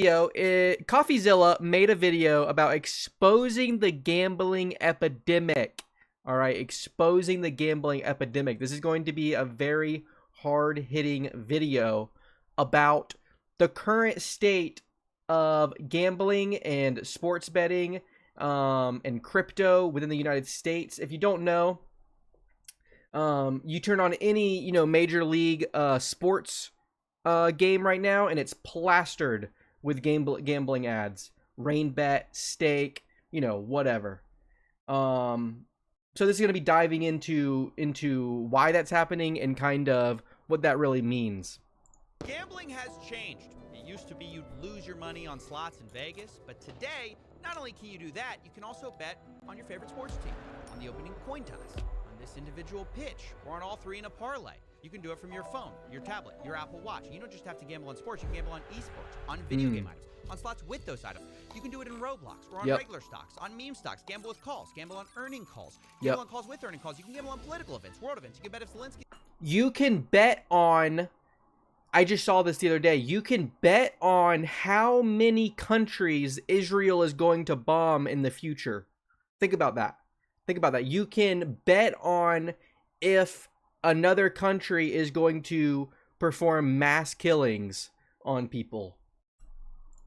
CoffeeZilla made a video about exposing the gambling epidemic. All right, exposing the gambling epidemic. This is going to be a very hard-hitting video about the current state of gambling and sports betting and crypto within the United States. If you don't know, you turn on any major league sports game right now, and it's plastered with gambling ads. Rain bet, stake, whatever. So this is going to be diving into why that's happening and kind of what that really means. Gambling has changed. It used to be you'd lose your money on slots in Vegas, but today, not only can you do that, you can also bet on your favorite sports team, on the opening coin toss, on this individual pitch, or on all three in a parlay. You can do it from your phone, your tablet, your Apple Watch. You don't just have to gamble on sports, you can gamble on esports, on video game items, on slots with those items. You can do it in Roblox or on regular stocks, on meme stocks, gamble with calls, gamble on earning calls, gamble on calls with earning calls. You can gamble on political events, world events. You can bet if Zelensky... You can bet on... I just saw this the other day. You can bet on how many countries Israel is going to bomb in the future. Think about that. Think about that. You can bet on if another country is going to perform mass killings on people.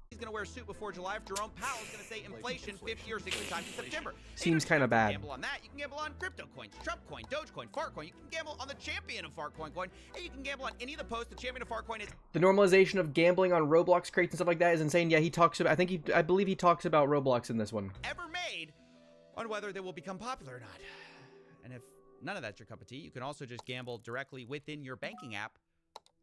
He's going to wear a suit before July if Jerome Powell is going to say inflation 50 or 60 times in September. Seems kind of bad. You can gamble on that. You can gamble on crypto coins, Trump coin, Dogecoin, Farcoin. You can gamble on the champion of Farcoin coin. And you can gamble on any of the posts the champion of Farcoin is. The normalization of gambling on Roblox crates and stuff like that is insane. Yeah, he talks about, I believe he talks about Roblox in this one. Ever made on whether they will become popular or not. And if none of that's your cup of tea, you can also just gamble directly within your banking app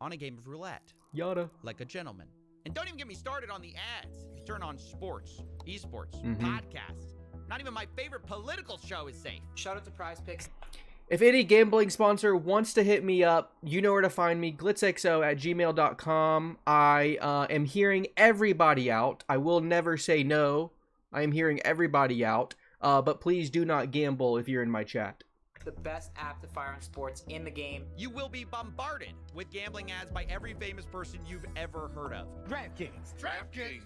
on a game of roulette. Yada. Like a gentleman. And don't even get me started on the ads. If you turn on sports, esports, podcasts, not even my favorite political show is safe. Shout out to Prize Picks. If any gambling sponsor wants to hit me up, you know where to find me, glitzxo@gmail.com. I am hearing everybody out. I will never say no. I am hearing everybody out. But please do not gamble if you're in my chat. The best app to fire on sports in the game. You will be bombarded with gambling ads by every famous person you've ever heard of. DraftKings. DraftKings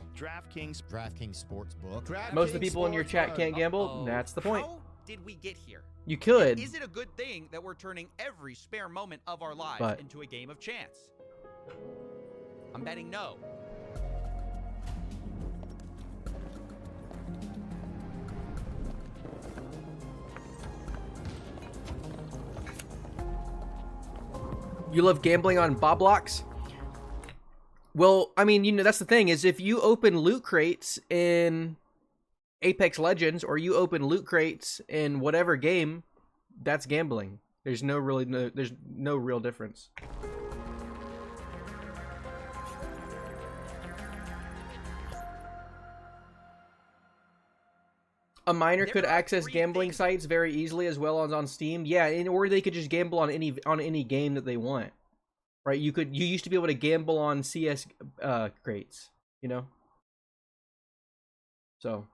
Sportsbook. Most of the people in your chat can't gamble. That's the point. How did we get here? You could. Is it a good thing that we're turning every spare moment of our lives into a game of chance? I'm betting no. You love gambling on Boblox? Well, I mean, that's the thing is if you open loot crates in Apex Legends or you open loot crates in whatever game, that's gambling. There's no real difference. A minor could access gambling sites very easily as well as on Steam. Yeah, or they could just gamble on any game that they want. Right? You used to be able to gamble on CS crates, So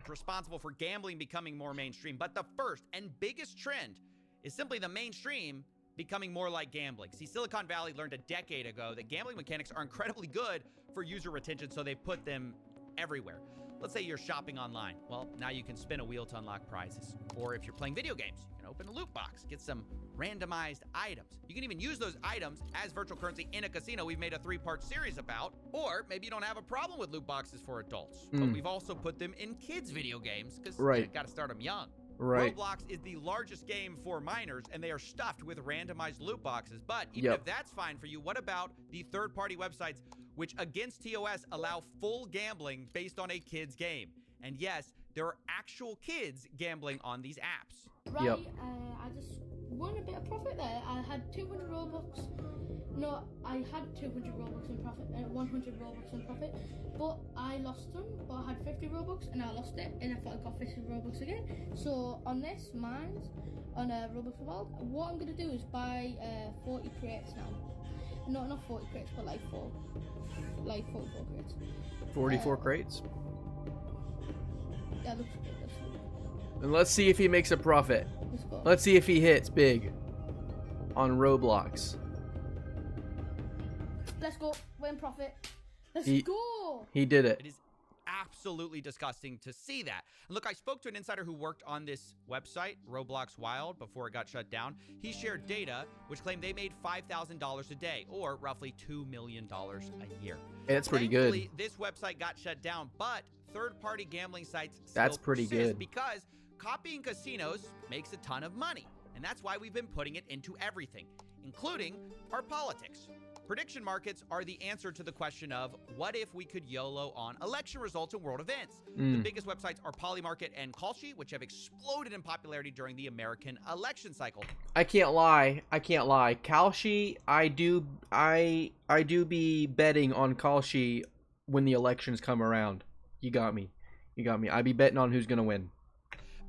responsible for gambling becoming more mainstream, but the first and biggest trend is simply the mainstream becoming more like gambling. See, Silicon Valley learned a decade ago that gambling mechanics are incredibly good for user retention, so they put them everywhere. Let's say you're shopping online. Well, now you can spin a wheel to unlock prizes. Or if you're playing video games, you can open a loot box, get some randomized items. You can even use those items as virtual currency in a casino we've made a 3-part series about. Or maybe you don't have a problem with loot boxes for adults, but we've also put them in kids' video games because you got to start them young. Right. Roblox is the largest game for minors, and they are stuffed with randomized loot boxes. But even if that's fine for you, what about the third-party websites which, against TOS, allow full gambling based on a kid's game? And yes, there are actual kids gambling on these apps. Right, I just won a bit of profit there. I had 200 Robux. No, I had 200 Robux in profit, 100 Robux in profit, but I lost them. But I had 50 Robux and I lost it, and I thought I got 50 Robux again. So on this, mine's on Robux World, what I'm gonna do is buy 40 crates now. No, not 40 crates, but like 44 crates. 44 crates. Yeah, looks good. And let's see if he makes a profit. Let's go. Let's see if he hits big on Roblox. Let's go. We're in profit. Let's He- go. He did it. It is absolutely disgusting to see that. And look, I spoke to an insider who worked on this website, Roblox Wild, before it got shut down. He shared data which claimed they made $5,000 a day, or roughly $2 million a year. Hey, that's pretty Thankfully, good. this website got shut down, but third-party gambling sites still That's pretty persist good. because copying casinos makes a ton of money. And that's why we've been putting it into everything, including our politics. Prediction markets are the answer to the question of what if we could YOLO on election results and world events. The biggest websites are Polymarket and Kalshi, which have exploded in popularity during the American election cycle. I can't lie. Kalshi, I do be betting on Kalshi when the elections come around. You got me. I be betting on who's gonna win.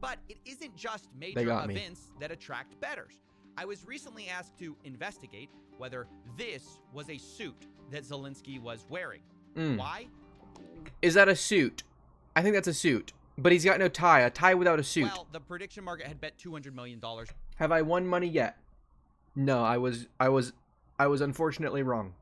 But it isn't just They major got me. events that attract bettors. I was recently asked to investigate whether this was a suit that Zelensky was wearing. Why? Is that a suit? I think that's a suit. But he's got no tie. A tie without a suit. Well, the prediction market had bet $200 million Have I won money yet? No, I was unfortunately wrong.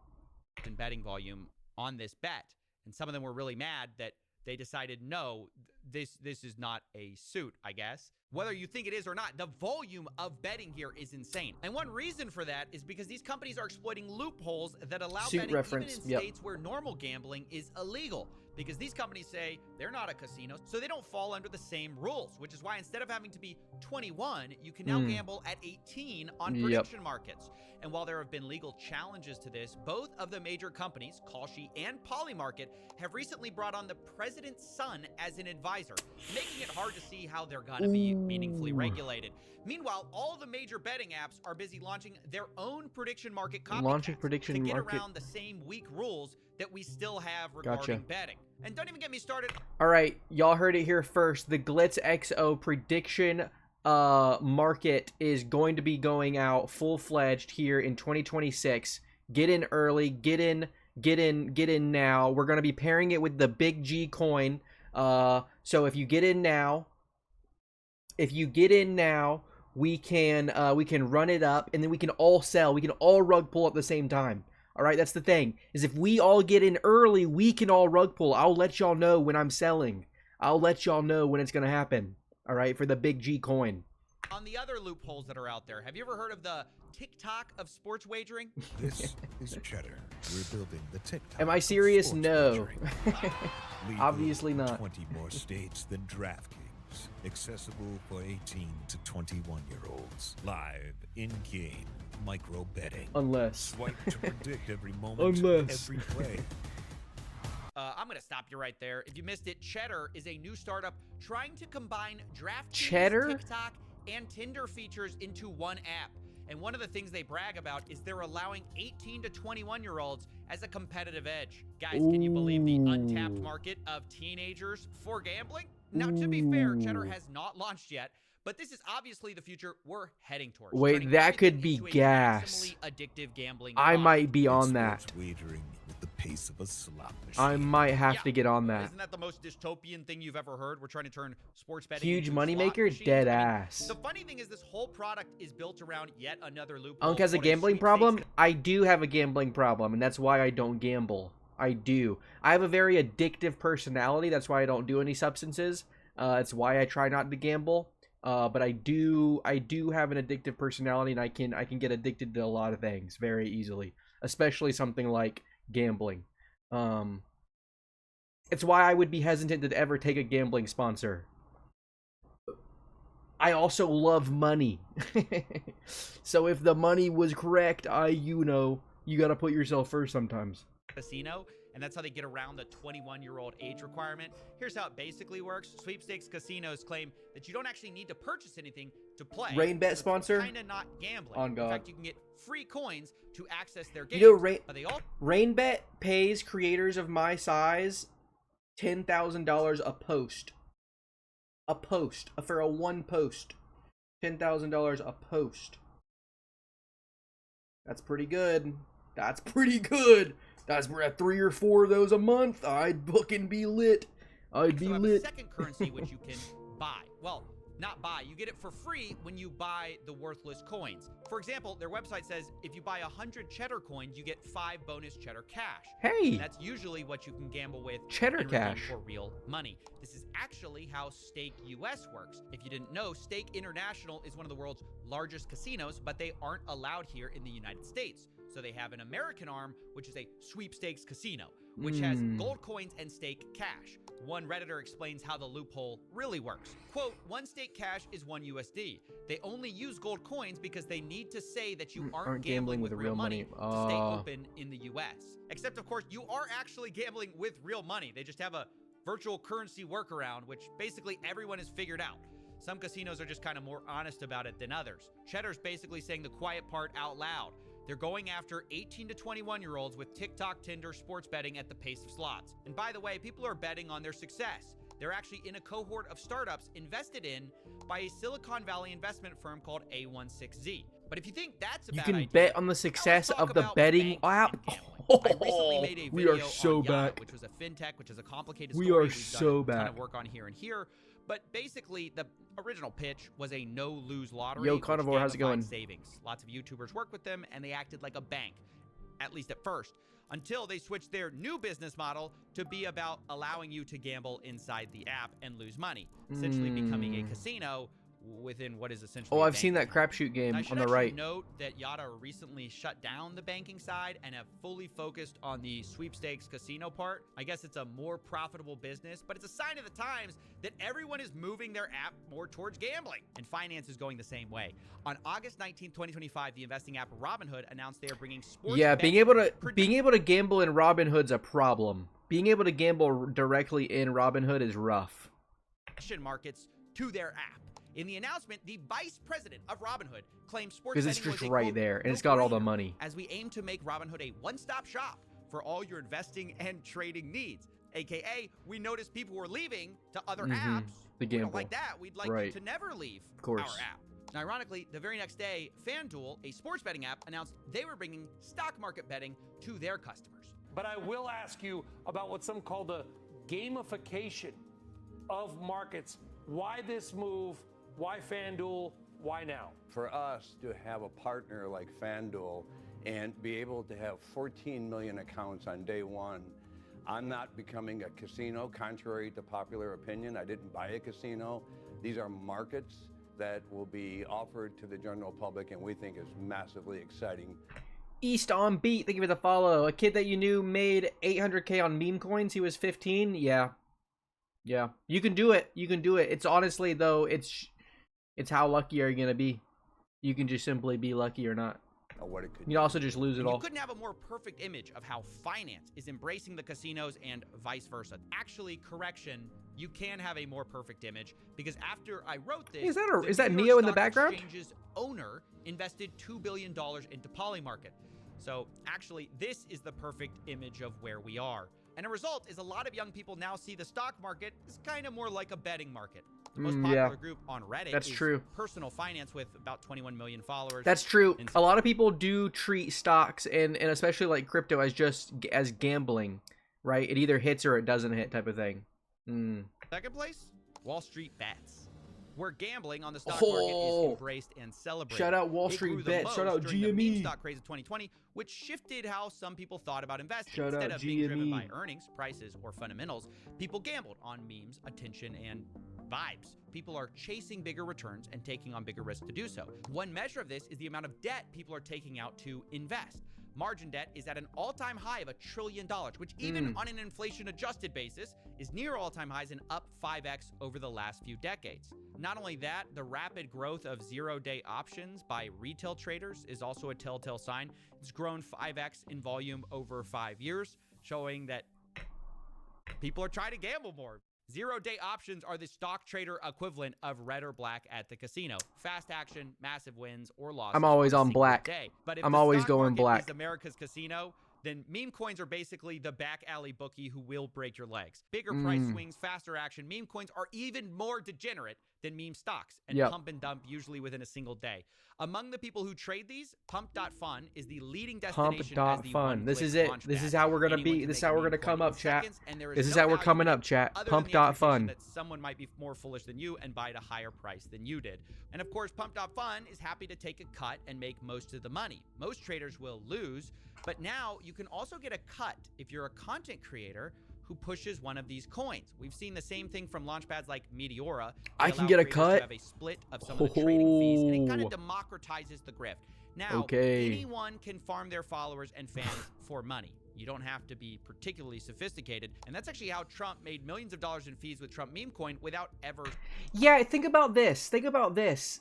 in betting volume on this bet, and some of them were really mad that they decided no, this is not a suit, I guess. Whether you think it is or not, the volume of betting here is insane. And one reason for that is because these companies are exploiting loopholes that allow Suit betting reference, even in yep. states where normal gambling is illegal. Because these companies say they're not a casino, so they don't fall under the same rules, which is why instead of having to be 21, you can now gamble at 18 on Yep. prediction markets. And while there have been legal challenges to this, both of the major companies, Kalshi and Polymarket, have recently brought on the president's son as an advisor, making it hard to see how they're going to be meaningfully regulated. Meanwhile, all the major betting apps are busy launching their own prediction market copycats Launching prediction to get market. around the same weak rules that we still have regarding betting. And don't even get me started. All right, y'all heard it here first. The Glitz XO prediction market is going to be going out full-fledged here in 2026. Get in early, get in now. We're going to be pairing it with the Big G coin. So if you get in now, we can run it up, and then we can all sell. We can all rug pull at the same time. All right, that's the thing, is if we all get in early, we can all rug pull. I'll let y'all know when I'm selling. I'll let y'all know when it's going to happen. All right, for the Big G coin. On the other loopholes that are out there, have you ever heard of the TikTok of sports wagering? This is Cheddar. We're building the TikTok. Am I of serious? sports No. wagering. Legal Obviously in not. 20 more states than DraftKings. Accessible for 18 to 21-year-olds. Live, in-game, micro betting. Unless. Swipe to predict every moment, Unless. every play. I'm going to stop you right there. If you missed it, Cheddar is a new startup trying to combine DraftKings, Cheddar? TikTok, and Tinder features into one app. And one of the things they brag about is they're allowing 18 to 21-year-olds as a competitive edge. Guys, can you believe the untapped market of teenagers for gambling? Now, to be fair, Cheddar has not launched yet, but this is obviously the future we're heading towards. Wait, turning that could everything be into a gas. maximally addictive gambling I fun. might be on It's that. sports wagering with the pace of a slot machine. I might have Yeah. to get on that. Isn't that the most dystopian thing you've ever heard? We're trying to turn sports betting Huge into slot moneymaker? machines? Dead I mean, ass. The funny thing is this whole product is built around yet another loophole. Unc has a called gambling sweepstakes. problem? I do have a gambling problem, and that's why I don't gamble. I do. I have a very addictive personality. That's why I don't do any substances. It's why I try not to gamble. But I do have an addictive personality, and I can get addicted to a lot of things very easily, especially something like gambling. It's why I would be hesitant to ever take a gambling sponsor. I also love money. So if the money was correct, you gotta put yourself first sometimes. Casino, and that's how they get around the 21-year-old age requirement. Here's how it basically works. Sweepstakes casinos claim that you don't actually need to purchase anything to play. Rainbet sponsor? Kind of not gambling. On God. In fact, you can get free coins to access their games. You know, but they all Rainbet pays creators of my size $10,000 a post. A post. For a one post. $10,000 a post. That's pretty good. That's pretty good. That's 3 or 4 of those a month. I'd fucking be lit. I'd be also have a lit. second currency which you can buy. Well, not buy. You get it for free when you buy the worthless coins. For example, their website says if you buy 100 cheddar coins, you get 5 bonus cheddar cash. Hey, And that's usually what you can gamble with cheddar and redeem cash. for real money. This is actually how Stake US works. If you didn't know, Stake International is one of the world's largest casinos, but they aren't allowed here in the United States. So they have an American arm, which is a sweepstakes casino, which has gold coins and stake cash. One Redditor explains how the loophole really works. Quote, one stake cash is 1 USD. They only use gold coins because they need to say that you aren't gambling with real money to stay open in the US. Except, of course, you are actually gambling with real money. They just have a virtual currency workaround, which basically everyone has figured out. Some casinos are just kind of more honest about it than others. Cheddar's basically saying the quiet part out loud. They're going after 18 to 21-year-olds with TikTok, Tinder, sports betting at the pace of slots. And by the way, people are betting on their success. They're actually in a cohort of startups invested in by a Silicon Valley investment firm called A16Z. But if you think that's a You bad can idea, bet on the now let's success talk of the about betting banks and app. gambling. I recently made a We video are so on Yada, back. which was a fintech, which is a complicated We story. are We've so done a ton back. of work on here and here. But basically, the original pitch was a no-lose lottery. Yo, which Carnivore, how's it gamified going? Savings. Lots of YouTubers work with them, and they acted like a bank, at least at first, until they switched their new business model to be about allowing you to gamble inside the app and lose money, essentially becoming a casino within what is essentially Oh, a I've seen that banking app. crapshoot game I should on the actually right. note that Yada recently shut down the banking side and have fully focused on the sweepstakes casino part. I guess it's a more profitable business, but it's a sign of the times that everyone is moving their app more towards gambling, and finance is going the same way. On August 19, 2025, the investing app Robinhood announced they are bringing sports Yeah, betting being able to gamble in Robinhood's a problem. Being able to gamble directly in Robinhood is rough. prediction markets to their app. In the announcement, the vice president of Robinhood claimed sports Because it's betting just was a, right quote, there, and it's got all the no-brainer, money. as we aim to make Robinhood a one-stop shop for all your investing and trading needs. AKA, we noticed people were leaving to other apps. The We don't gamble. like that. We'd like Right. you to never leave Of course. our app. And ironically, the very next day, FanDuel, a sports betting app, announced they were bringing stock market betting to their customers. But I will ask you about what some call the gamification of markets. Why this move? Why FanDuel? Why now? For us to have a partner like FanDuel and be able to have 14 million accounts on day one, I'm not becoming a casino, contrary to popular opinion. I didn't buy a casino. These are markets that will be offered to the general public, and we think is massively exciting. East on Beat, thank you for the follow. A kid that you knew made 800K on meme coins. He was 15. Yeah. You can do it. You can do it. It's honestly though, it's how lucky are you gonna be. You can just simply be lucky or not. What it could You also just lose it You all. couldn't have a more perfect image of how finance is embracing the casinos and vice versa. Actually, correction, you can have a more perfect image because after I wrote this, Is that the New Neo York in the Stock background? Exchange's owner invested $2 billion into Polymarket. So actually, this is the perfect image of where we are. And a result is a lot of young people now see the stock market as kind of more like a betting market. The most popular yeah. group on Reddit That's is true. Personal Finance with about 21 million followers. That's true. And- A lot of people do treat stocks and especially like crypto as just as gambling, right? It either hits or it doesn't hit type of thing. Second place, Wall Street Bets, where gambling on the stock market Oh. is embraced and celebrated. Shout out Wall It Street grew the Bets. Shout most out during the meme GME. stock craze of 2020, which shifted how some people thought about investing. Shout Instead out of being driven by GME. earnings, prices, or fundamentals, people gambled on memes, attention, and vibes. People are chasing bigger returns and taking on bigger risks to do so. One measure of this is the amount of debt people are taking out to invest. Margin debt is at an all-time high of $1 trillion, which even on an inflation-adjusted basis is near all-time highs and up 5x over the last few decades. Not only that, the rapid growth of zero-day options by retail traders is also a telltale sign. It's grown 5x in volume over 5 years, showing that people are trying to gamble more. Zero-day options are the stock trader equivalent of red or black at the casino. Fast action, massive wins or losses. I'm always a on single black. day. But if I'm the always stock going market black. is America's casino, then meme coins are basically the back alley bookie who will break your legs. Bigger price swings, faster action. Meme coins are even more degenerate than meme stocks and pump and dump usually within a single day. Among the people who trade these, Pump.Fun is the leading destination as the Pump.Fun. This is it. launch This pad. is how we're going to Anyone be. can This is make how a we're going meme to come coin in up, chat. seconds, and there This is no how we're value coming in up, it chat. other than the Pump.Fun. expectation that someone might be more foolish than you and buy at a higher price than you did. And of course, Pump.Fun is happy to take a cut and make most of the money. Most traders will lose, but now you can also get a cut if you're a content creator who pushes one of these coins. We've seen the same thing from launchpads like Meteora. I They can allow get a creators cut? to have a split of some of the trading fees, and it kind Oh. of democratizes the grift. Now, Okay. anyone can farm their followers and fans for money. You don't have to be particularly sophisticated, and that's actually how Trump made millions of dollars in fees with Trump meme coin without ever Yeah, think about this. Think about this.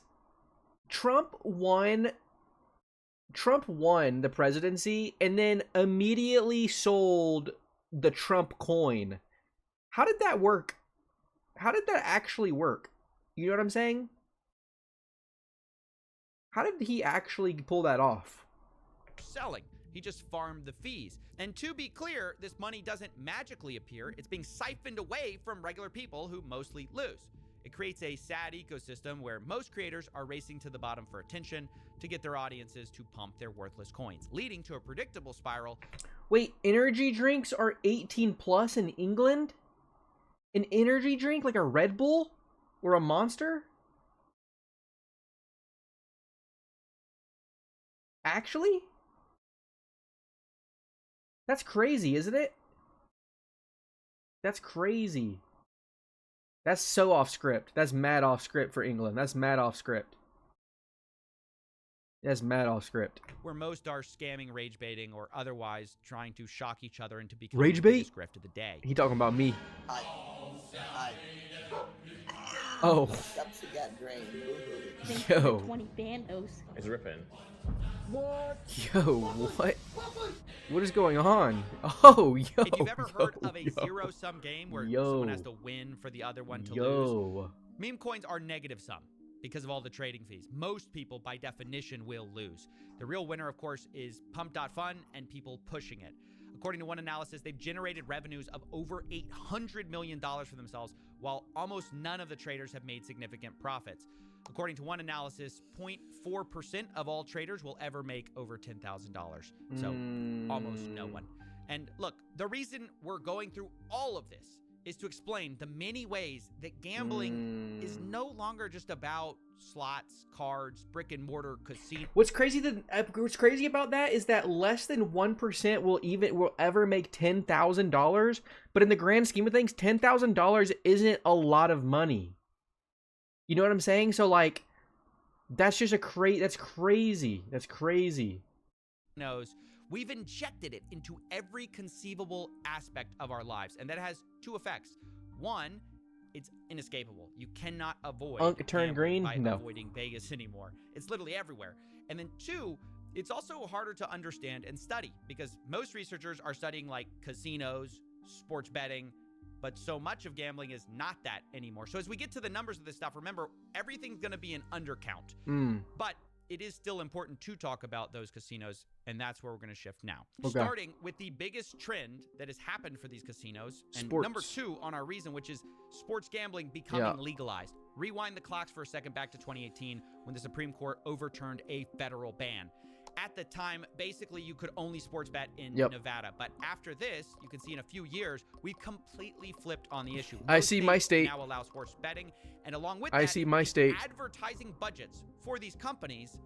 Trump won the presidency and then immediately sold the Trump coin. How did that work? How did that actually work? You know what I'm saying? How did he actually pull that off? selling. He just farmed the fees. And to be clear, this money doesn't magically appear. It's being siphoned away from regular people who mostly lose. It creates a sad ecosystem where most creators are racing to the bottom for attention to get their audiences to pump their worthless coins, leading to a predictable spiral. Wait, energy drinks are 18 plus in England? An energy drink like a Red Bull or a Monster? Actually? That's crazy, isn't it? That's crazy. That's so off script. That's mad off script for England. That's mad off script. That's mad off script. Where most are scamming, rage baiting, or otherwise trying to shock each other into becoming Rage the bait? biggest grift of the day. He talking about me. Hi. Oh, Cups got drained. Thanks Yo. for the 20 bandos. It's ripping. yo, what? What is going on? Oh, yo. If you've ever heard of a yo. zero-sum game where Yo. someone has to win for the other one to lose, Yo. meme coins are negative sum because of all the trading fees. Most people, by definition, will lose. The real winner, of course, is Pump.Fun and people pushing it. According to one analysis, they've generated revenues of over $800 million for themselves, while almost none of the traders have made significant profits. According to one analysis, 0.4% of all traders will ever make over $10,000. So almost no one. And look, the reason we're going through all of this is to explain the many ways that gambling is no longer just about slots, cards, brick and mortar casino. What's crazy about that is that less than 1% will ever make $10,000, but in the grand scheme of things, $10,000 isn't a lot of money. You know what I'm saying? So like, that's just that's crazy. That's crazy. Knows we've injected it into every conceivable aspect of our lives, and that has two effects. One, it's inescapable. You cannot avoid Turn gambling green? by No. avoiding Vegas anymore. It's literally everywhere. And then two, it's also harder to understand and study because most researchers are studying like casinos, sports betting, but so much of gambling is not that anymore. So as we get to the numbers of this stuff, remember, everything's going to be an undercount. But it is still important to talk about those casinos, and that's where we're going to shift now. Okay. Starting with the biggest trend that has happened for these casinos, and Sports. number 2 on our reason, which is sports gambling becoming legalized. Rewind the clocks for a second back to 2018 when the Supreme Court overturned a federal ban. At the time, basically, you could only sports bet in Nevada. But after this, you can see in a few years, we've completely flipped on the issue. I Most see my states state. now allow sports betting, and along with I that, see my the state. advertising budgets for these companies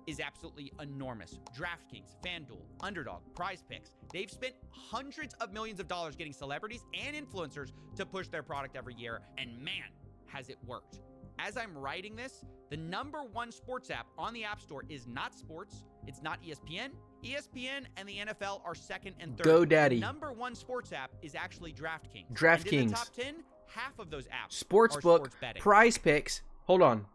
is absolutely enormous. DraftKings, FanDuel, Underdog, Prize Picks, they've spent hundreds of millions of dollars getting celebrities and influencers to push their product every year, and man, has it worked. As I'm writing this, the #1 sports app on the App Store is not sports, it's not ESPN. ESPN and the NFL are second and third. GoDaddy. The #1 sports app is actually DraftKings. DraftKings. And in the top 10, half of those apps are Sportsbook, sports betting. Prize Picks. Hold on.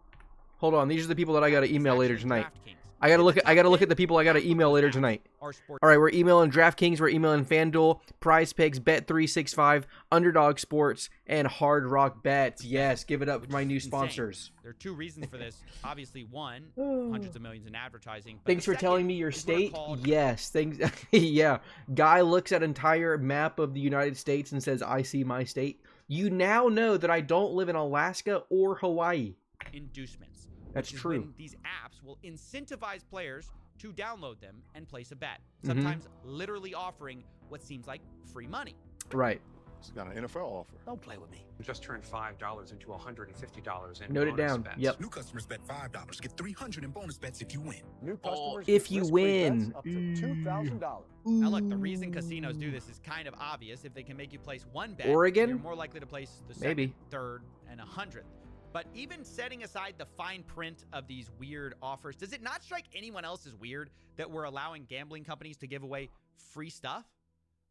These are the people that I got to email later It's tonight. actually DraftKings. I gotta look at the people I gotta email later tonight. Our sport All right, we're emailing DraftKings, we're emailing FanDuel, Prize Picks, Bet365, Underdog Sports, and Hard Rock Bets. Yes, give it up for my new insane. sponsors. There are two reasons for this. Obviously, one, hundreds of millions in advertising. But Thanks the for telling second me your is what are state. called- Yes, thanks. Yeah, guy looks at entire map of the United States and says, "I see my state." You now know that I don't live in Alaska or Hawaii. Inducements. That's which is true. when these apps will incentivize players to download them and place a bet. Mm-hmm. Sometimes literally offering what seems like free money. Right. It's got an NFL offer. Don't play with me. Just turned $5 into $150 in Note it bonus down. bets. Yep. New customers bet $5, get $300 in bonus bets if you win. New customers if get you risk-free win. bets up to $2,000. Now look, the reason casinos do this is kind of obvious. If they can make you place one bet, Oregon? you're more likely to place the second, Maybe. third, and 100th. But even setting aside the fine print of these weird offers, does it not strike anyone else as weird that we're allowing gambling companies to give away free stuff?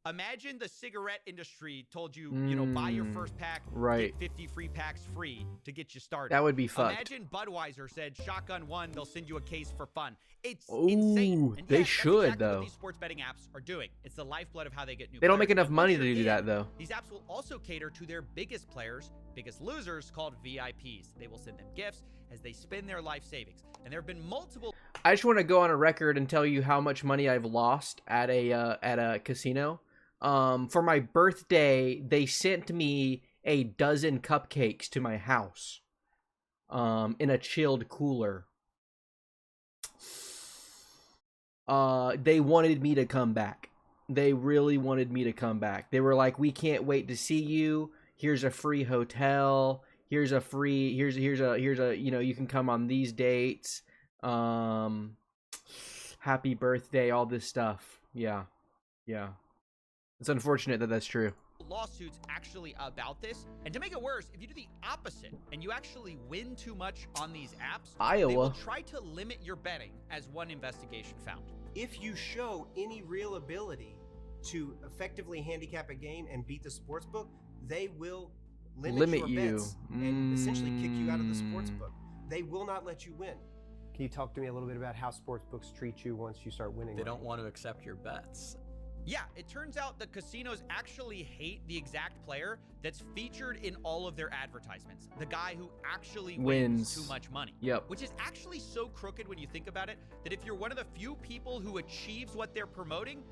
Imagine the cigarette industry told you, buy your first pack, right. get 50 free packs free to get you started. That would be fucked. Imagine Budweiser said, shotgun one, they'll send you a case for fun. It's Ooh, insane. And they yes, should, that's exactly though. what these sports betting apps are doing. It's the lifeblood of how they get new They don't players. make enough And money once to you're do in, that, though. These apps will also cater to their biggest players, biggest losers, called VIPs. They will send them gifts as they spend their life savings. And there have been multiple... I just want to go on a record and tell you how much money I've lost at a casino. For my birthday, they sent me a dozen cupcakes to my house, in a chilled cooler. They wanted me to come back. They really wanted me to come back. They were like, "We can't wait to see you. Here's a free hotel. Here's a, you can come on these dates. Happy birthday, all this stuff." Yeah. It's unfortunate that that's true. Lawsuits actually about this. And to make it worse, if you do the opposite and you actually win too much on these apps, they will Iowa. try to limit your betting, as one investigation found. If you show any real ability to effectively handicap a game and beat the sportsbook, they will limit your you. bets and essentially kick you out of the sportsbook. They will not let you win. Can you talk to me a little bit about how sportsbooks treat you once you start winning? They don't want to accept your bets. Yeah, it turns out the casinos actually hate the exact player that's featured in all of their advertisements. The guy who actually wins too much money. Yep. Which is actually so crooked when you think about it, that if you're one of the few people who achieves what they're promoting,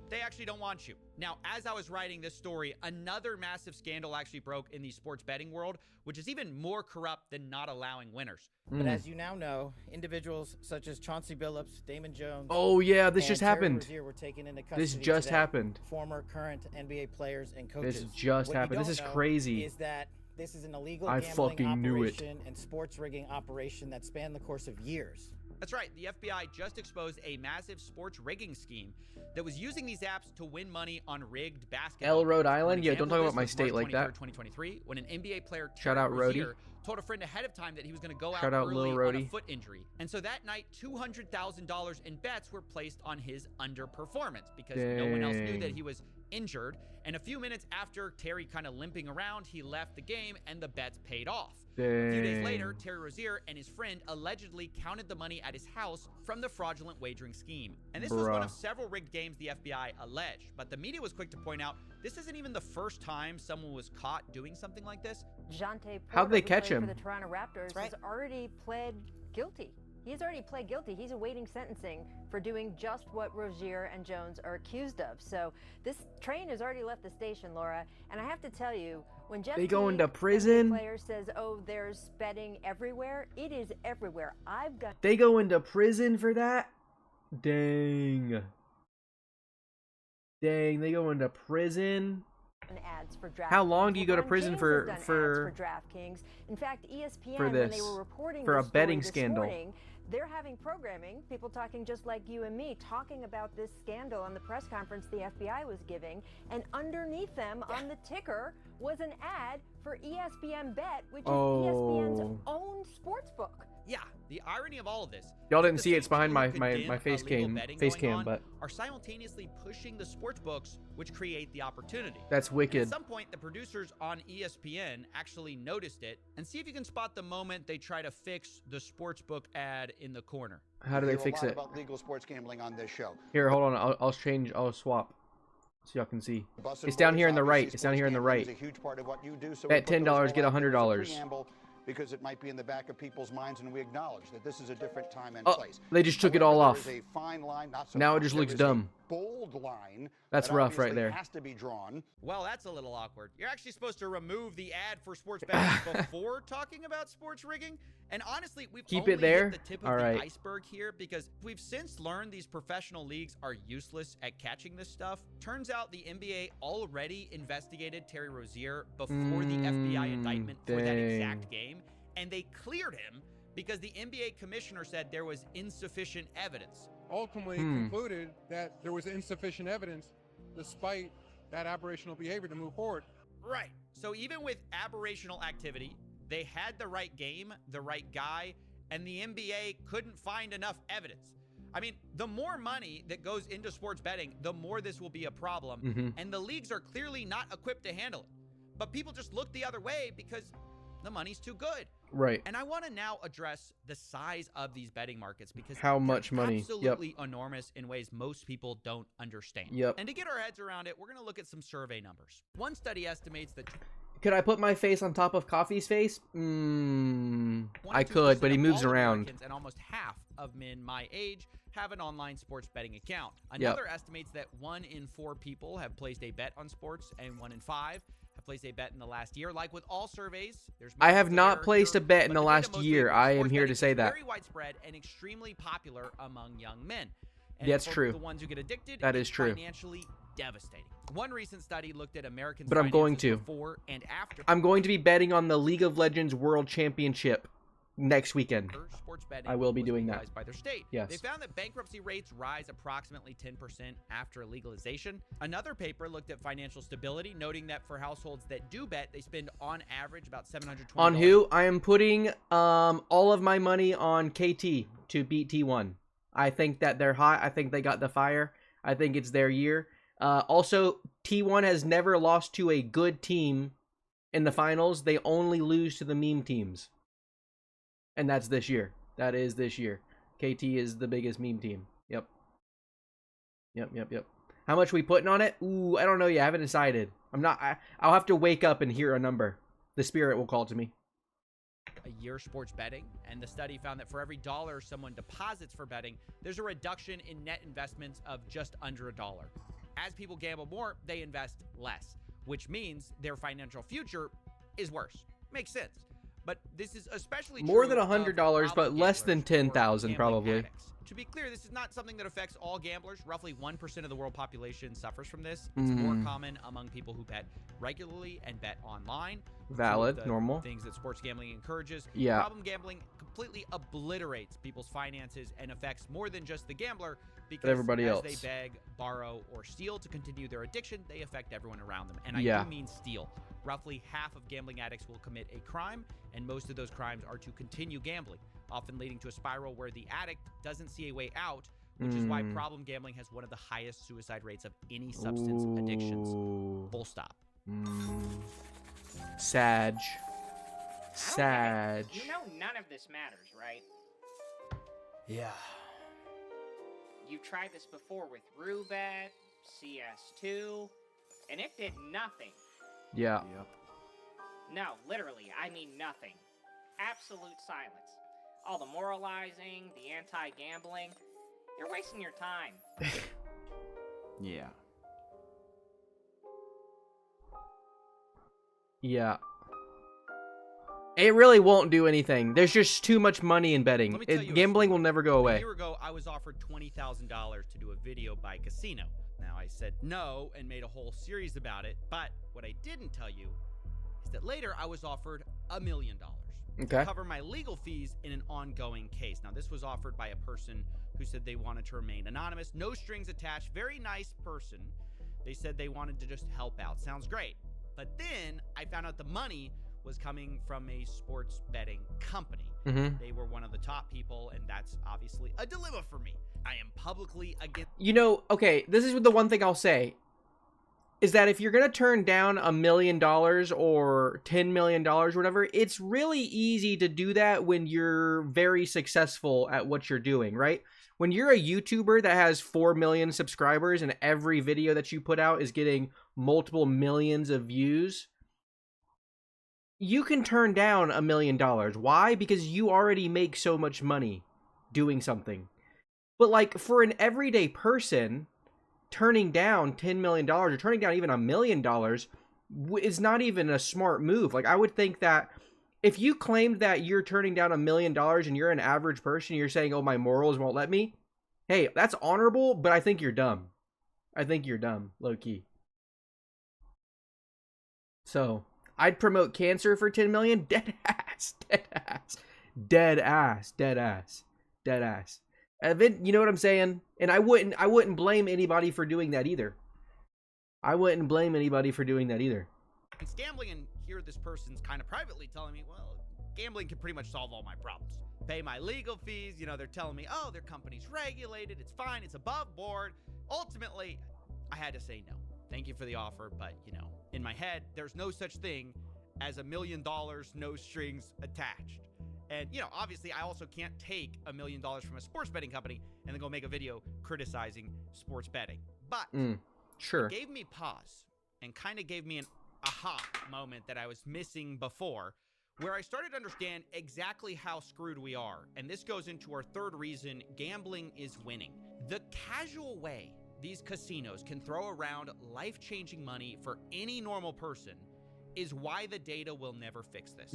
they actually don't want you. Now, as I was writing this story, another massive scandal actually broke in the sports betting world, which is even more corrupt than not allowing winners. But as you now know, individuals such as Chauncey Billups, Damon Jones, Oh yeah, this and just Terry happened. Rozier were taken into custody This just today. happened. Former, current NBA players and coaches. This just What you happened. This don't is know crazy. Is that this is an illegal I gambling fucking knew it. operation and sports rigging operation that spanned the course of years. That's right. The FBI just exposed a massive sports rigging scheme that was using these apps to win money on rigged basketball. L. Rhode An Island? Yeah, don't example talk of about this my was state March like that. 23rd, 2023, when an NBA player, Shout Terry out Rhodey. Rozier, told a friend ahead of time that he was going to go out Shout out early Lil on a Rhodey. foot injury. And so that night, $200,000 in bets were placed on his underperformance because no one else knew that Dang. he was injured. And a few minutes after Terry kind of limping around, he left the game and the bets paid off. A few days later, Dang. Terry Rozier and his friend allegedly counted the money at his house from the fraudulent wagering scheme. And this was one Bruh. of several rigged games the FBI alleged. But the media was quick to point out this isn't even the first time someone was caught doing something like this. Jonte How'd they Porter, who catch played him? For the Toronto Raptors, has already pled guilty. He's already pled guilty. He's awaiting sentencing for doing just what Rozier and Jones are accused of. So this train has already left the station, Laura. And I have to tell you, when Jeff They go Teague, into NBA prison? player, says, "Oh, there's betting everywhere," it is everywhere. I've got. They go into prison for that? Dang. Dang, they go into prison? Ads for DraftKings. How long do you go to LeBron prison James for- has done for- ads for DraftKings? In fact, ESPN, for when they this, were reporting for a this story betting this scandal. morning, they're having programming, people talking just like you and me, talking about this scandal on the press conference the FBI was giving, and underneath them on the ticker was an ad for ESPN Bet, which is ESPN's own sportsbook. Yeah, The irony of all of this, Y'all is didn't the see it's same behind people my who condemn face illegal cam betting face going cam, on but are simultaneously pushing the sports books, which create the opportunity. that's And wicked. at some point, the producers on ESPN actually noticed it, and see if you can spot the moment they try to fix the sportsbook ad in the corner. How do they fix it? About legal sports gambling on this show. Here, hold on. I'll swap so y'all can see. Busted It's down borders, here in the right. obviously, It's down sports here in the gambling right. is a huge part of what you do, so Bet we put those $10, all get out there as a $100. preamble, because it might be in the back of people's minds, and we acknowledge that this is a different time and Oh, place. they just took it However, all there off. is a fine line, not so Now it fine. just There looks is a dumb. bold line That's that rough right obviously there. has to be drawn. Well, that's a little awkward. You're actually supposed to remove the ad for sports betting before talking about sports rigging. And honestly, we've Keep only it there? hit the tip of All the right. iceberg here, because we've since learned these professional leagues are useless at catching this stuff. Turns out the NBA already investigated Terry Rozier before the FBI indictment for that exact game, and they cleared him because the NBA commissioner said there was insufficient evidence. Ultimately concluded that there was insufficient evidence despite that aberrational behavior to move forward. Right. So even with aberrational activity, they had the right game, the right guy, and the NBA couldn't find enough evidence. I mean, the more money that goes into sports betting, the more this will be a problem, and the leagues are clearly not equipped to handle it. But people just look the other way because the money's too good. Right. And I want to now address the size of these betting markets, because How they're much money? absolutely enormous in ways most people don't understand. Yep. And to get our heads around it, we're going to look at some survey numbers. One study estimates that Could I put my face on top of Coffee's face? I 22% could, but he of moves all around. Americans and almost half of men my age have an online sports betting account. Another estimates that 1 in 4 people have placed a bet on sports, and 1 in 5 have placed a bet in the last year. Like with all surveys, there's I have margins of not error placed a here, bet in but the data last most year. favors I am sports here to betting say is that. very widespread and extremely popular among young men. And That's for true. The ones who get addicted, That it's is true. financially devastating. One recent study looked at Americans' But I'm going finances to. before and after I'm going to be betting on the League of Legends World Championship next weekend. sports betting I will be was doing that. legalized by their state. Yes. They found that bankruptcy rates rise approximately 10% after legalization. Another paper looked at financial stability, noting that for households that do bet, they spend on average about $720. On who? I am putting all of my money on KT to beat T1. I think that they're hot. I think they got the fire. I think it's their year. Also, T1 has never lost to a good team in the finals. They only lose to the meme teams. And that's this year. That is this year. KT is the biggest meme team. Yep. Yep. How much we putting on it? Ooh, I don't know yet. I haven't decided. I'll have to wake up and hear a number. The spirit will call to me. A year sports betting, and the study found that for every dollar someone deposits for betting, there's a reduction in net investments of just under $1. As people gamble more, they invest less, which means their financial future is worse. Makes sense. But this is especially More true than of $100, but less than gamblers or 10,000 gambling probably. addicts. To be clear, this is not something that affects all gamblers. Roughly 1% of the world population suffers from this. It's more common among people who bet regularly and bet online. Valid, Two of the normal. things that sports gambling encourages. Yeah. Problem gambling completely obliterates people's finances and affects more than just the gambler, because everybody as else. they beg, borrow, or steal to continue their addiction, they affect everyone around them. And I Yeah. do mean steal. Roughly half of gambling addicts will commit a crime, and most of those crimes are to continue gambling, often leading to a spiral where the addict doesn't see a way out, which is why problem gambling has one of the highest suicide rates of any substance addictions. Full stop. Sag. Sag. You know none of this matters, right? Yeah. You've tried this before with Roobet, CS2, and it did nothing. Yeah. No, literally, I mean nothing. Absolute silence. All the moralizing, the anti-gambling. You're wasting your time. Yeah. Yeah. It really won't do anything. There's just too much money in betting. Let me tell you a Gambling story. will never go A away. year ago, I was offered $20,000 to do a video by casino. Now, I said no and made a whole series about it, but what I didn't tell you is that later I was offered $1 million Okay. to cover my legal fees in an ongoing case. Now, this was offered by a person who said they wanted to remain anonymous, no strings attached, very nice person. They said they wanted to just help out. Sounds great. But then I found out the money was coming from a sports betting company. Mhm. They were one of the top people, and that's obviously a dilemma for me. I am publicly against. You know, okay, this is the one thing I'll say. Is that if you're going to turn down $1 million or $10 million or whatever, it's really easy to do that when you're very successful at what you're doing, right? When you're a YouTuber that has 4 million subscribers and every video that you put out is getting multiple millions of views, you can turn down $1 million. Why? Because you already make so much money doing something. But like for an everyday person, turning down $10 million or turning down even $1 million is not even a smart move. Like, I would think that if you claimed that you're turning down $1 million and you're an average person, you're saying, oh, my morals won't let me. Hey, that's honorable, but I think you're dumb. I think you're dumb, low key. So I'd promote cancer for 10 million. Dead ass, dead ass, dead ass, dead ass, dead ass. You know what I'm saying? And I wouldn't blame anybody for doing that either. I wouldn't blame anybody for doing that either. It's gambling, and here this person's kind of privately telling me, well, gambling can pretty much solve all my problems. Pay my legal fees, you know, they're telling me, oh, their company's regulated, it's fine, it's above board. Ultimately, I had to say no. Thank you for the offer, but, you know, in my head, there's no such thing as $1 million, no strings attached. And, you know, obviously, I also can't take $1 million from a sports betting company and then go make a video criticizing sports betting. But sure, it gave me pause and kind of gave me an aha moment that I was missing before, where I started to understand exactly how screwed we are. And this goes into our third reason gambling is winning. The casual way these casinos can throw around life-changing money for any normal person is why the data will never fix this.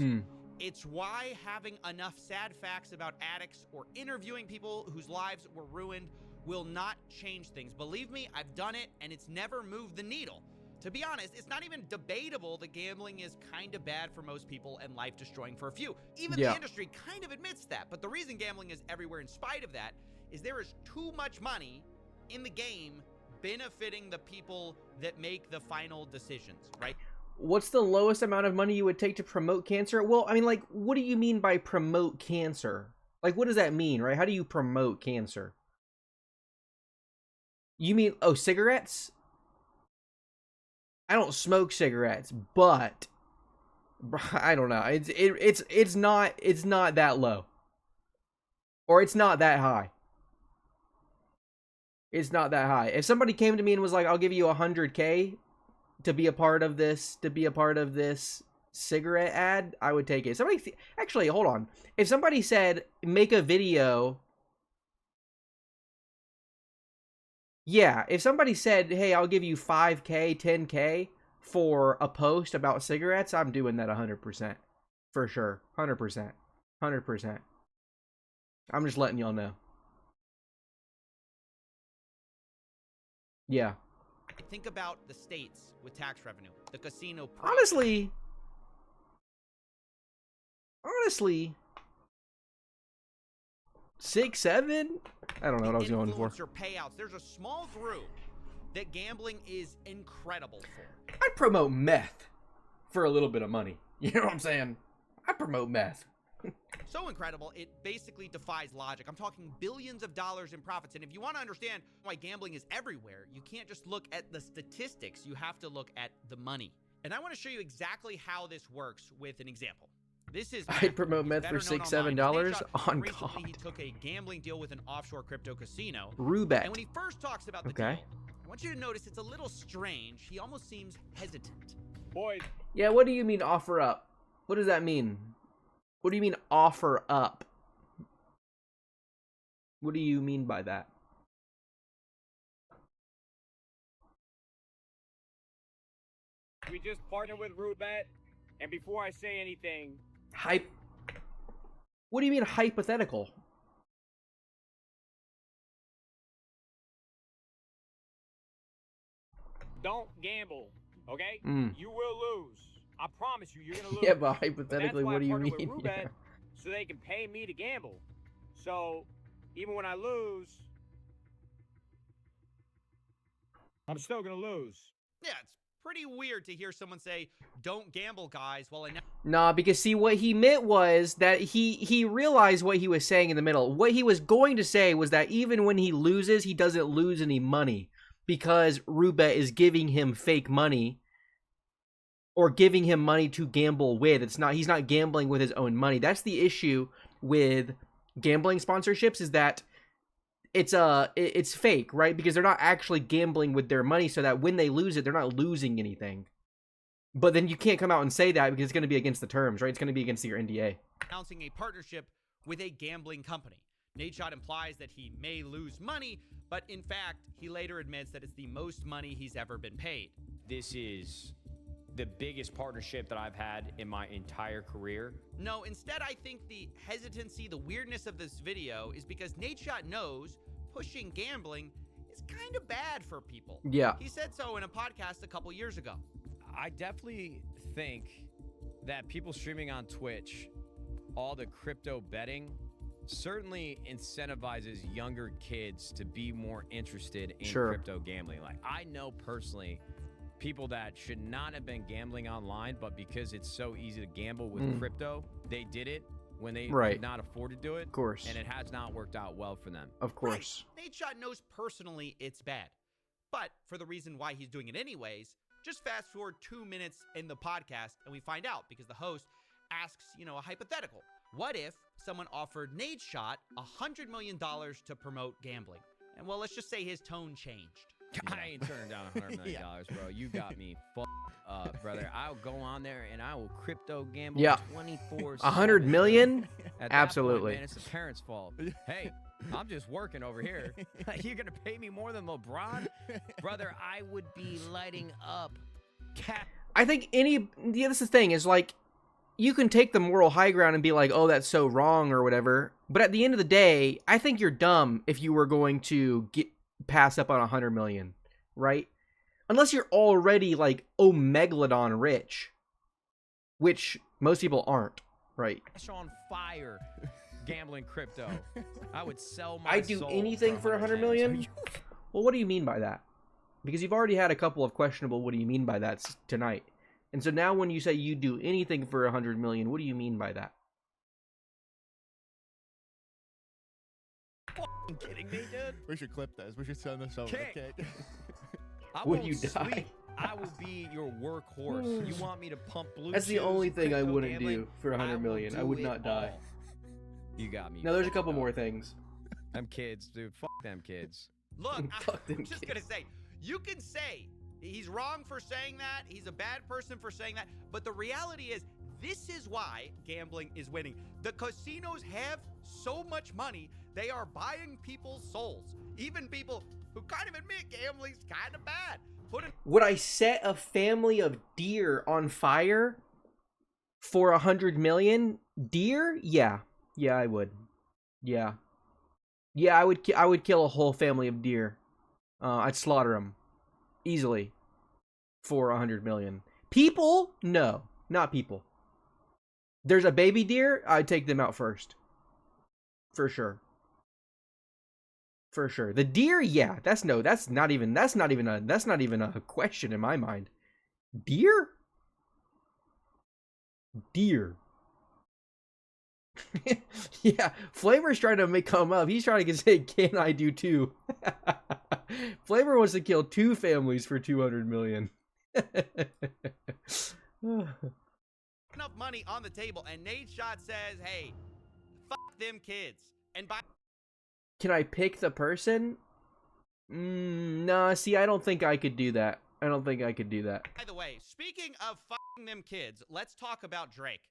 It's why having enough sad facts about addicts or interviewing people whose lives were ruined will not change things. Believe me, I've done it, and it's never moved the needle. To be honest, it's not even debatable that gambling is kind of bad for most people and life-destroying for a few. Even the industry kind of admits that. But the reason gambling is everywhere in spite of that is there is too much money in the game benefiting the people that make the final decisions, right? What's the lowest amount of money you would take to promote cancer? Well, I mean, like, what do you mean by promote cancer? Like, what does that mean, right? How do you promote cancer? You mean, oh, cigarettes? I don't smoke cigarettes, but I don't know. It's not that low, or it's not that high. It's not that high. If somebody came to me and was like, "I'll give you 100K to be a part of this, cigarette ad," I would take it. Actually, hold on. If somebody said, "Make a video," yeah. If somebody said, "Hey, I'll give you 5K, 10K for a post about cigarettes," I'm doing that 100%, for sure, 100%, 100%. I'm just letting y'all know. Yeah. Think about the states with tax revenue, the casino. Honestly, 6, 7. I don't know what I was going for. Influencer payouts. There's a small group that gambling is incredible for. I'd promote meth for a little bit of money. You know what I'm saying? I'd promote meth. So incredible, it basically defies logic. I'm talking billions of dollars in profits. And if you want to understand why gambling is everywhere, you can't just look at the statistics. You have to look at the money. And I want to show you exactly how this works with an example. This is I'd promote meth for $6, $7 on recently, he took a gambling deal with an offshore crypto casino. Roobet. And when he first talks about the deal, I want you to notice it's a little strange. He almost seems hesitant. Boys. Yeah, what do you mean offer up? What does that mean? What do you mean offer up? What do you mean by that? We just partnered with Roobet, and before I say anything... What do you mean hypothetical? Don't gamble, okay? Mm. You will lose. I promise you, you're gonna lose. Yeah, but hypothetically, what do you mean? With Roobet, so they can pay me to gamble. So even when I lose, I'm still gonna lose. Yeah, it's Pretty weird to hear someone say, "Don't gamble, guys," while Nah, because see, what he meant was that he realized what he was saying in the middle. What he was going to say was that even when he loses, he doesn't lose any money because Roobet is giving him fake money or giving him money to gamble with. He's not gambling with his own money. That's the issue with gambling sponsorships, is that it's fake, right? Because they're not actually gambling with their money, so that when they lose it, they're not losing anything. But then you can't come out and say that because it's going to be against the terms, right? It's going to be against your NDA. Announcing a partnership with a gambling company. Nadeshot implies that he may lose money, but in fact, he later admits that it's the most money he's ever been paid. This is the biggest partnership that I've had in my entire career. No, instead, I think the hesitancy, the weirdness of this video is because Nadeshot knows pushing gambling is kind of bad for people. Yeah. He said so in a podcast a couple years ago. I definitely think that people streaming on Twitch, all the crypto betting, certainly incentivizes younger kids to be more interested in crypto gambling. Like, I know personally people that should not have been gambling online, but because it's so easy to gamble with crypto, they did it when they could not afford to do it. Of course. And it has not worked out well for them. Of course. Right. Nadeshot knows personally it's bad. But for the reason why he's doing it anyways, just fast forward 2 minutes in the podcast and we find out, because the host asks, a hypothetical. What if someone offered Nadeshot $100 million to promote gambling? And well, let's just say his tone changed. I ain't turning down $100 million, bro. You got me fucked up, brother. I'll go on there and I will crypto gamble 24/7. 100 million? At that Absolutely. point, man, it's the parents' fault. Hey, I'm just working over here. You're gonna pay me more than LeBron, brother? I would be lighting up. I think that's the thing, is like, you can take the moral high ground and be like, oh, that's so wrong or whatever. But at the end of the day, I think you're dumb if you were going to pass up on 100 million, right? Unless you're already like Omegalodon rich, which most people aren't, right? On fire, gambling crypto. I would sell my I'd do soul anything for 100 million. Well, what do you mean by that? Because you've already had a couple of questionable "what do you mean by that" tonight. And so now when you say you do anything for 100 million, what do you mean by that? Fucking kidding me, dude? We should clip this. We should send this over. Okay. Would you die? I will be your workhorse. You want me to pump blue? That's the only thing I wouldn't do for 100 million. I would not die. You got me. Now there's a couple more things. Them kids, dude. Fuck them kids. Look, I'm just gonna say, you can say he's wrong for saying that, he's a bad person for saying that, but the reality is, this is why gambling is winning. The casinos have so much money, they are buying people's souls. Even people who kind of admit gambling's kind of bad. Would I set a family of deer on fire for 100 million? Deer? Yeah. Yeah, I would. Yeah. Yeah, I would kill a whole family of deer. I'd slaughter them easily for 100 million. People? No, not people. There's a baby deer, I'd take them out first. For sure. For sure. The deer, yeah, that's not even a question in my mind. Deer? Deer. Yeah, Flavor's trying to come up. He's trying to say, can I do two? Flavor wants to kill two families for 200 million. Enough money on the table, and Nadeshot says, hey, fuck them kids. And by Can I pick the person? Nah, see, I don't think I could do that. I don't think I could do that. By the way, speaking of fucking them kids, let's talk about Drake.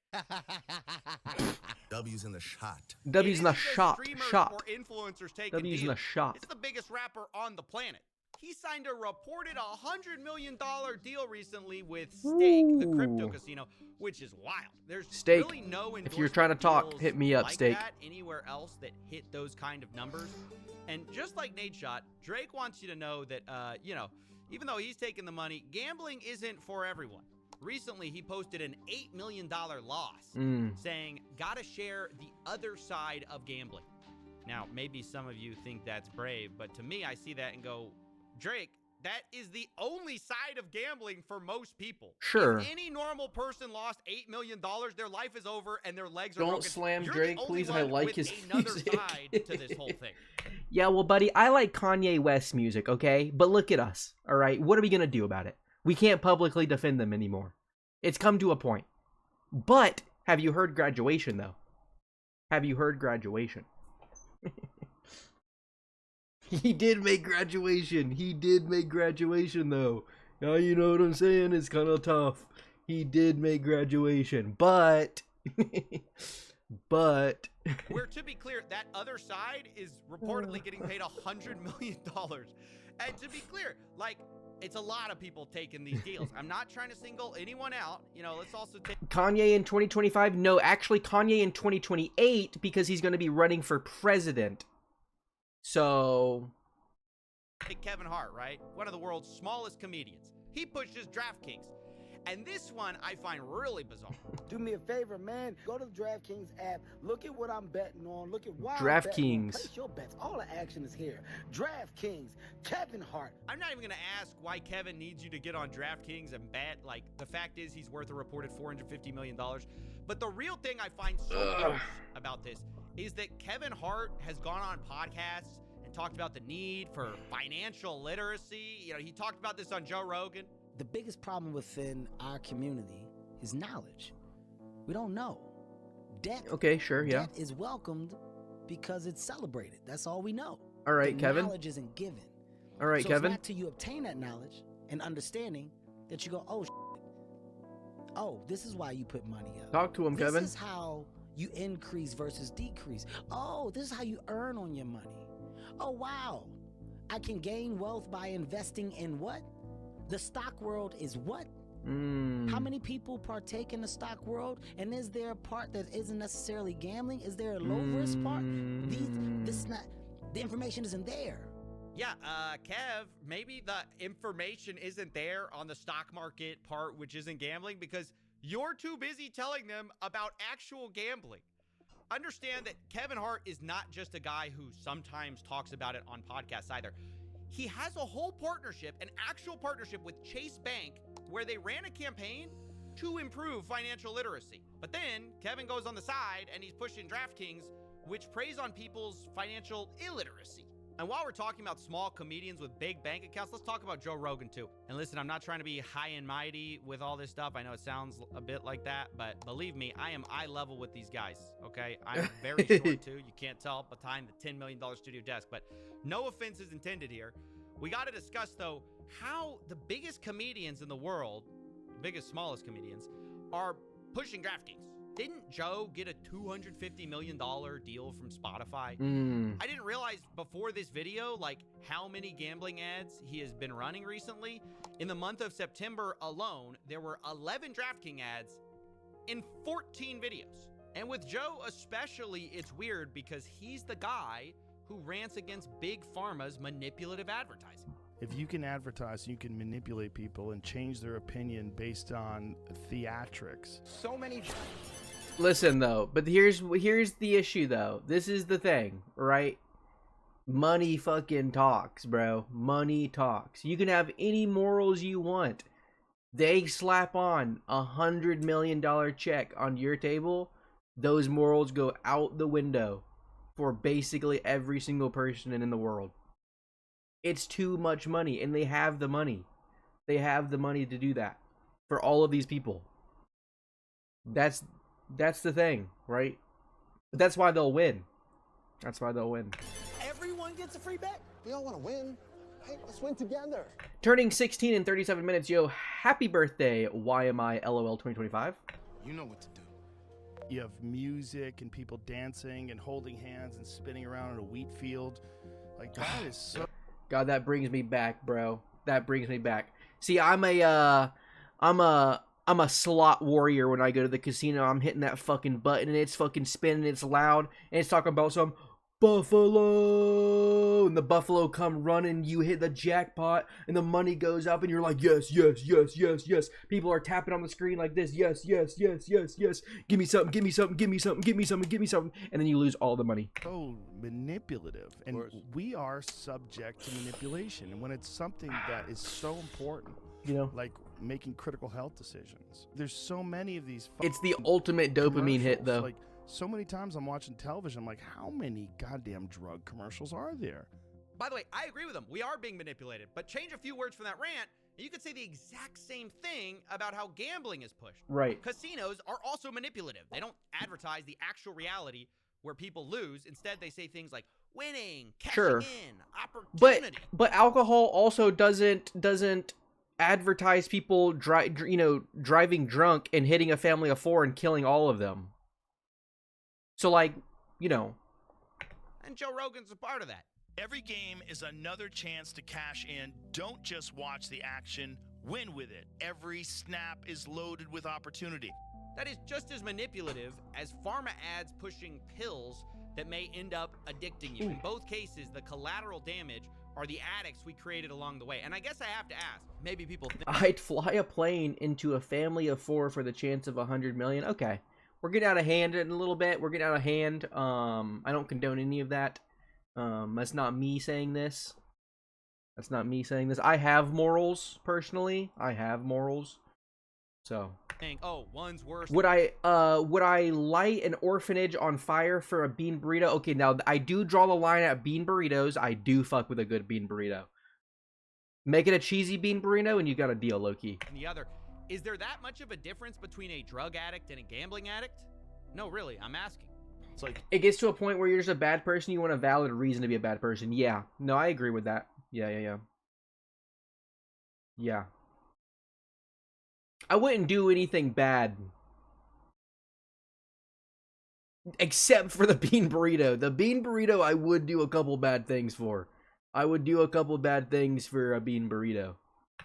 W's in the shot. W's in the shot. Shot. Or influencers take W's in the shot. It's the biggest rapper on the planet. He signed a reported $100 million deal recently with Stake, the crypto casino, which is wild. There's Stake, really no if you're trying to talk, hit me up, like Stake. that anywhere else that hit those kind of numbers. And just like Nadeshot, Drake wants you to know that, even though he's taking the money, gambling isn't for everyone. Recently, he posted an $8 million loss, saying, gotta share the other side of gambling. Now, maybe some of you think that's brave, but to me, I see that and go, Drake, that is the only side of gambling for most people. Sure. If any normal person lost $8 million, their life is over and their legs are Don't broken. slam You're Drake, the only please. I one like with his another music. side to this whole thing. Yeah, well, buddy, I like Kanye West music, okay? But look at us, all right? What are we going to do about it? We can't publicly defend them anymore. It's come to a point. But have you heard Graduation, though? Have you heard Graduation? He did make Graduation. He did make Graduation, though. Now you know what I'm saying? It's kind of tough. He did make Graduation, but... but... Where, to be clear, that other side is reportedly getting paid $100 million. And to be clear, like, it's a lot of people taking these deals. I'm not trying to single anyone out. You know, let's also take... Kanye in 2025? No, actually Kanye in 2028 because he's going to be running for president. So... Take Kevin Hart, right? One of the world's smallest comedians. He pushes DraftKings. And this one I find really bizarre. Do me a favor, man. Go to the DraftKings app. Look at what I'm betting on. Look at why DraftKings. Place your bets. All the action is here. DraftKings. Kevin Hart. I'm not even going to ask why Kevin needs you to get on DraftKings and bet. Like, the fact is he's worth a reported $450 million. But the real thing I find so gross about this is that Kevin Hart has gone on podcasts and talked about the need for financial literacy. You know, he talked about this on Joe Rogan. The biggest problem within our community is knowledge. We don't know. Debt. Okay, sure, yeah. Debt is welcomed because it's celebrated. That's all we know. All right, the Kevin. Knowledge isn't given. All right, so Kevin. It's not till you obtain that knowledge and understanding that you go, oh, oh, this is why you put money up. Talk to him, Kevin. This is how you increase versus decrease. Oh, this is how you earn on your money. Oh, wow. I can gain wealth by investing in what? The stock world is what? How many people partake in the stock world? And is there a part that isn't necessarily gambling? Is there a low risk part? The information isn't there. Yeah, Kev, maybe the information isn't there on the stock market part, which isn't gambling, because you're too busy telling them about actual gambling. Understand that Kevin Hart is not just a guy who sometimes talks about it on podcasts either. He has a whole partnership, an actual partnership with Chase Bank, where they ran a campaign to improve financial literacy. But then Kevin goes on the side and he's pushing DraftKings, which preys on people's financial illiteracy. And while we're talking about small comedians with big bank accounts, let's talk about Joe Rogan too. And listen, I'm not trying to be high and mighty with all this stuff. I know it sounds a bit like that, but believe me, I am eye level with these guys, okay? I'm very short too. You can't tell behind the $10 million studio desk, but no offense is intended here. We got to discuss, though, how the biggest comedians in the world, biggest, smallest comedians, are pushing DraftKings. Didn't Joe get a $250 million deal from Spotify? I didn't realize before this video, like, how many gambling ads he has been running recently. In the month of September alone, there were 11 DraftKings ads in 14 videos. And with Joe especially, it's weird because he's the guy who rants against Big Pharma's manipulative advertising. If you can advertise, you can manipulate people and change their opinion based on theatrics. So many... Listen, though, but here's the issue, though. This is the thing, right? Money fucking talks, bro. Money talks. You can have any morals you want. They slap on $100 million check on your table, those morals go out the window for basically every single person in the world. It's too much money, and they have the money. They have the money to do that for all of these people. That's the thing, right? But that's why they'll win. That's why they'll win. Everyone gets a free bet. We all want to win. Hey, let's win together. Turning 16 in 37 minutes, yo, happy birthday, YMI LOL 2025. You know what to do. You have music and people dancing and holding hands and spinning around in a wheat field. Like, that is so... God, that brings me back, bro. That brings me back. See, I'm a slot warrior when I go to the casino. I'm hitting that fucking button and it's fucking spinning, it's loud, and it's talking about some Buffalo, and the buffalo come running, you hit the jackpot, and the money goes up, and you're like, yes, yes, yes, yes, yes. People are tapping on the screen like this, yes, yes, yes, yes, yes. Give me something, give me something, give me something, give me something, give me something, and then you lose all the money. So manipulative, and we are subject to manipulation. And when it's something that is so important, you know, like making critical health decisions, there's so many of these. It's the ultimate dopamine hit, though. Like, so many times I'm watching television, I'm like, how many goddamn drug commercials are there? By the way, I agree with them. We are being manipulated. But change a few words from that rant, and you could say the exact same thing about how gambling is pushed. Right. Casinos are also manipulative. They don't advertise the actual reality where people lose. Instead, they say things like winning, cashing in, opportunity. But alcohol also doesn't advertise people driving drunk and hitting a family of 4 and killing all of them. So, like, you know. And Joe Rogan's a part of that. Every game is another chance to cash in. Don't just watch the action, win with it. Every snap is loaded with opportunity. That is just as manipulative as pharma ads pushing pills that may end up addicting you. In both cases, the collateral damage are the addicts we created along the way. And I guess I have to ask, maybe people think I'd fly a plane into a family of 4 for the chance of $100 million. Okay. We're getting out of hand in a little bit. We're getting out of hand. I don't condone any of that. That's not me saying this. That's not me saying this. I have morals, personally. I have morals. So. Oh, one's worse. Would I light an orphanage on fire for a bean burrito? Okay, now I do draw the line at bean burritos. I do fuck with a good bean burrito. Make it a cheesy bean burrito, and you got a deal, Loki. And the other. Is there that much of a difference between a drug addict and a gambling addict? No, really, I'm asking. It's like it gets to a point where you're just a bad person. You want a valid reason to be a bad person. Yeah. No, I agree with that. Yeah. I wouldn't do anything bad. Except for the bean burrito. The bean burrito, I would do a couple bad things for. I would do a couple bad things for a bean burrito.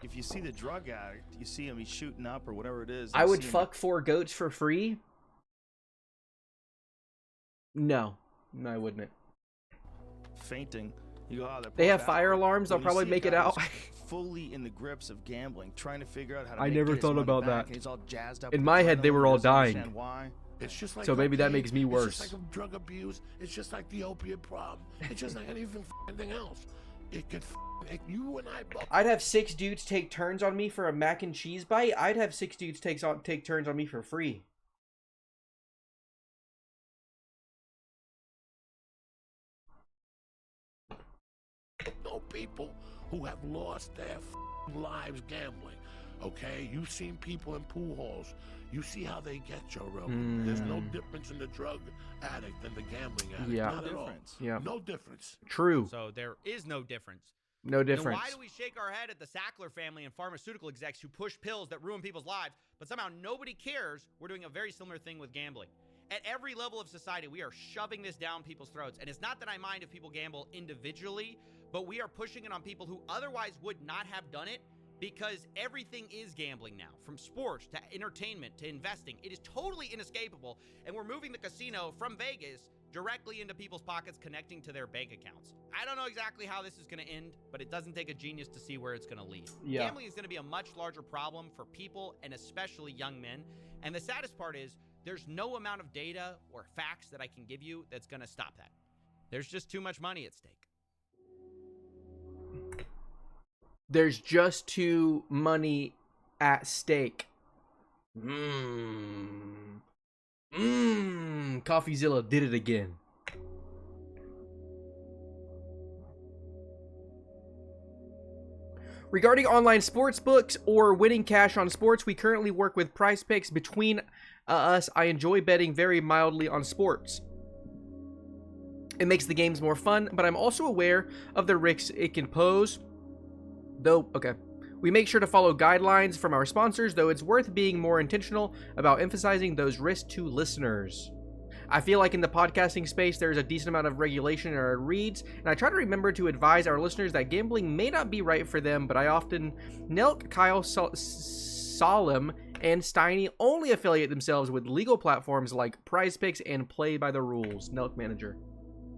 If you see the drug addict, you see him, he's shooting up or whatever it is. I would fuck 4 goats for free? No, I wouldn't. Fainting. You go, oh, they have fire alarms. They'll probably make it out. Fully in the grips of gambling, trying to figure out how to I never thought about that. He's all jazzed up in my head, they were all dying. Why. It's just like so maybe that makes me worse. It's just like drug abuse. It's just like the opiate problem. It's just like anything else. It could you and I both. I'd have 6 dudes take turns on me for a mac and cheese bite. I'd have 6 dudes take turns on me for free. Know people who have lost their lives gambling. Okay, you've seen people in pool halls. You see how they get, Joe Rogan. There's no difference in the drug addict and the gambling addict. Yeah. Not at all. Yeah. No difference. True. So there is no difference. No difference. Then why do we shake our head at the Sackler family and pharmaceutical execs who push pills that ruin people's lives, but somehow nobody cares? We're doing a very similar thing with gambling. At every level of society, we are shoving this down people's throats. And it's not that I mind if people gamble individually, but we are pushing it on people who otherwise would not have done it, because everything is gambling now, from sports to entertainment to investing. It is totally inescapable, and we're moving the casino from Vegas directly into people's pockets, connecting to their bank accounts. I don't know exactly how this is going to end, but it doesn't take a genius to see where it's going to lead. Yeah. Gambling is going to be a much larger problem for people, and especially young men. And the saddest part is, there's no amount of data or facts that I can give you that's going to stop that. There's just too much money at stake. There's just too money at stake. Coffeezilla did it again. Regarding online sports books or winning cash on sports, we currently work with Prize Picks. Between us, I enjoy betting very mildly on sports. It makes the games more fun, but I'm also aware of the risks it can pose. We make sure to follow guidelines from our sponsors, though it's worth being more intentional about emphasizing those risks to listeners. I feel like in the podcasting space, there's a decent amount of regulation in our reads, and I try to remember to advise our listeners that gambling may not be right for them, but I often, Nelk, Kyle, Solemn, and Steiny only affiliate themselves with legal platforms like Prize Picks and Play by the Rules. Nelk Manager.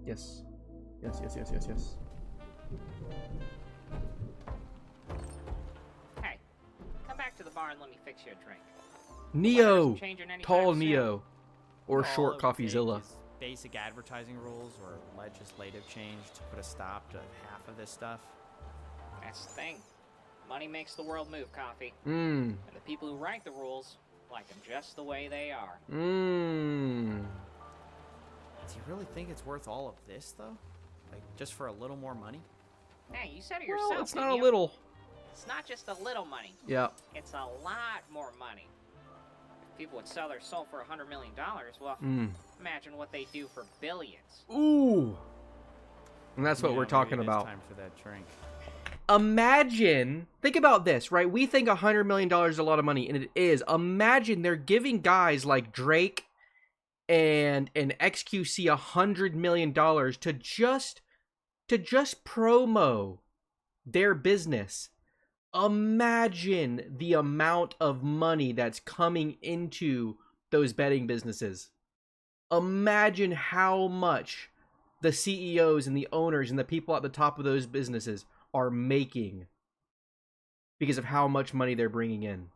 Yes. Yes, yes, yes, yes, yes. Hey, come back to the bar and let me fix you a drink. Neo, changing anytime tall soon. Neo, or All short it would CoffeeZilla. take is basic advertising rules or legislative change to put a stop to half of this stuff. That's the thing. Money makes the world move, Coffee. Mmm. And the people who write the rules like them just the way they are. Mmm. Do you really think it's worth all of this, though? Like, just for a little more money? Hey, you said it yourself. Well, it's not a didn't you? little. It's not just a little money. Yeah. It's a lot more money. If people would sell their soul for $100 million, well, imagine what they do for billions. Ooh. And that's what Yeah, we're maybe talking it is about. time for that drink. Imagine, think about this, right? We think $100 million is a lot of money, and it is. Imagine they're giving guys like Drake and XQC $100 million to just promo their business. Imagine the amount of money that's coming into those betting businesses. Imagine how much the CEOs and the owners and the people at the top of those businesses are making because of how much money they're bringing in.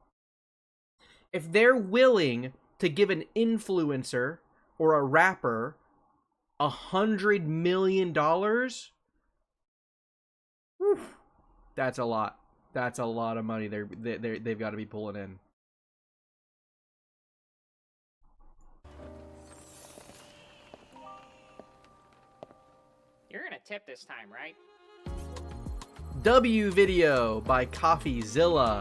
If they're willing to give an influencer or a rapper $100 million, whew, that's a lot. That's a lot of money they've got to be pulling in. You're gonna tip this time, right? W video by CoffeeZilla.